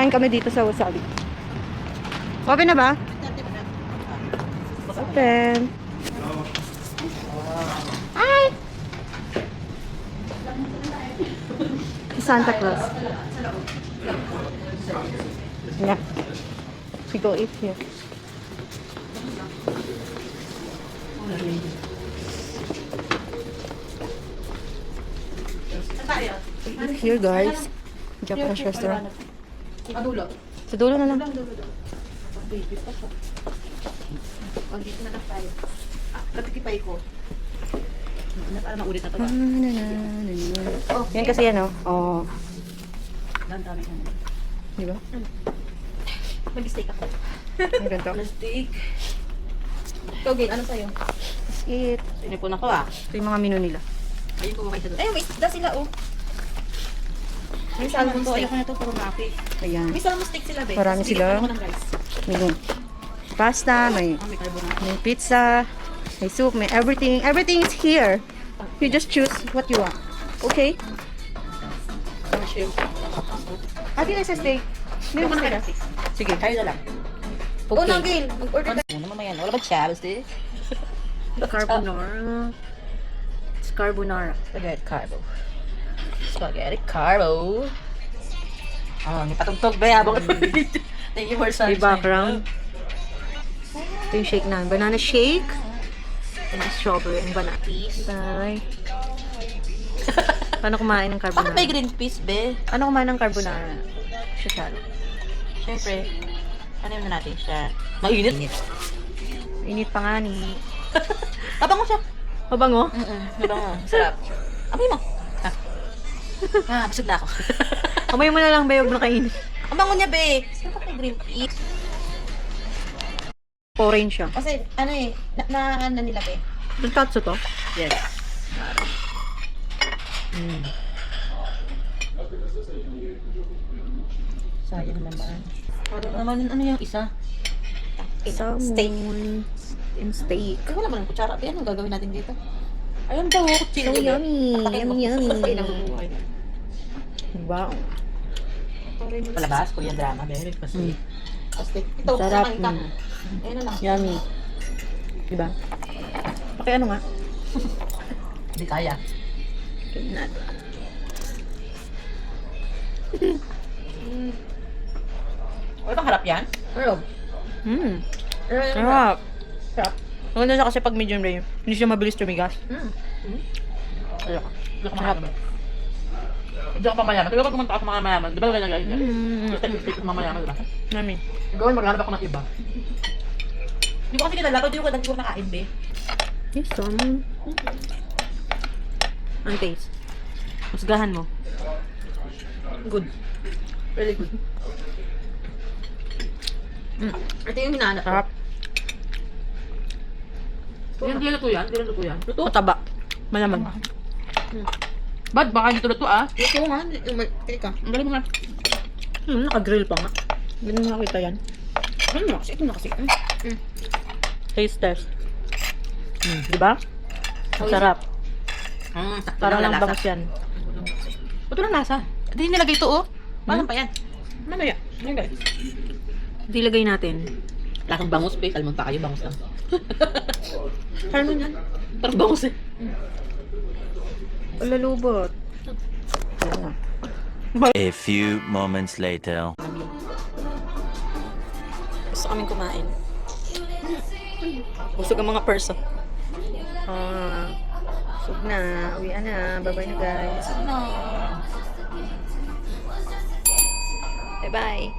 Kakain kami dito sa Wasabi. Open na ba? Open. Hi! Santa Claus. Yeah. We go eat here. Eat here, guys. Japanese restaurant. Sa dulo na lang. Dito na lang tayo. Katikipay ko. Para maulit na ito. Yan kasi yan, oh. Oh. Dami na. Di ba? Mag-steak ako. Ang ganito. Steak. Ikaw, Gail, ano sa'yo? Let's eat. Sinipon ako ah. Ito yung mga menu nila. Ayun ko makita doon. Ayun, may isda sila oh. May salmon to. Ayoko na ito, pero maki. Ayan. May salmon steak sila, be. Marami Tapos sila. bigyan ako ng rice. May pasta, may May carbonara. may pizza, may soup, may everything. Everything is here. You just choose what you want. Okay? Ate na sa steak. Meron ba sila? Sige, tayo na lang. Okay. Unang Gail, mag-order ka. Una mamaya. Wala ba chavs eh? Carbonara. It's carbonara. Spaghetti carbo. Spaghetti carbo. Oh, may patugtog ba habang thank you for May background. Ito yung shake namin. Banana shake. And strawberry and banana. Bye. Paano kumain ng Bakit carbonara? may green peas, be? Ano kumain ng carbonara? Shashalo. Siyempre, ano yun na natin siya? Mainit. Init pa nga ni. Tabango siya. Mabango? Tabango. Sarap. Amoy mo. Busog na ako. Kamay mo na lang, bayog na kainin. Ang bango niya, be. Bakit may green peas? Orange siya. Kasi, ano eh, ano nila, be? Yung katsu to? Yes. Sayang naman. Ano yung isa? Salmon. Steak. And steak. Ay, wala ba ng kutsara? Be, anong gagawin natin dito? Ayun daw, So chili. yummy. Pakit mo. Yummy, Ay, yummy. Wow. Palabas, Korean drama, be. Kasi, ito, Sarap. kumain ka. Ayun na lang. Yummy. Diba? Okay, ano nga? Hindi kaya. Tingnan natin. Wala bang harap yan? Pero, Sarap. Sarap. Maganda siya kasi pag medium rare, hindi siya mabilis tumigas. Ayoko. Hindi ako mayaman. Hindi ako mamayaman. Kaya pag kumunta ako sa mga mayaman, di ba ganyan guys? Steak sa mga mayaman, di ba? Yummy. Gawin, maghanap ako ng iba. Hindi ko kasi kinalato, hindi ko nakain, be. Yes, salmon. Ang taste. Musgahan mo. Good. Really good. Ito yung hinahanap. Sarap. Yan, di luto yan. Di luto yan. Luto? Mataba. Malamang. Bad, baka hindi luto ah. Luto nga. Teka. Ang galing mo nga. Naka-grill pa nga. Hindi mo nakita yan. Ano na kasi? Ito na kasi. Taste test. Diba? Ang sarap. Para lang bangus yan. Ito lang lasa. Hindi nilagay ito oh. Paano pa yan? Ano yan? Ano yan? Dilagay natin. Lasang bangus pa eh. Salmon pa kayo, bangus lang. Salmon yan. Parang bangus eh. Lalubot. A few moments later. Gusto kaming kumain. Busog ang mga perso. Busog na. Uwian na. Bye-bye na guys. Bye-bye.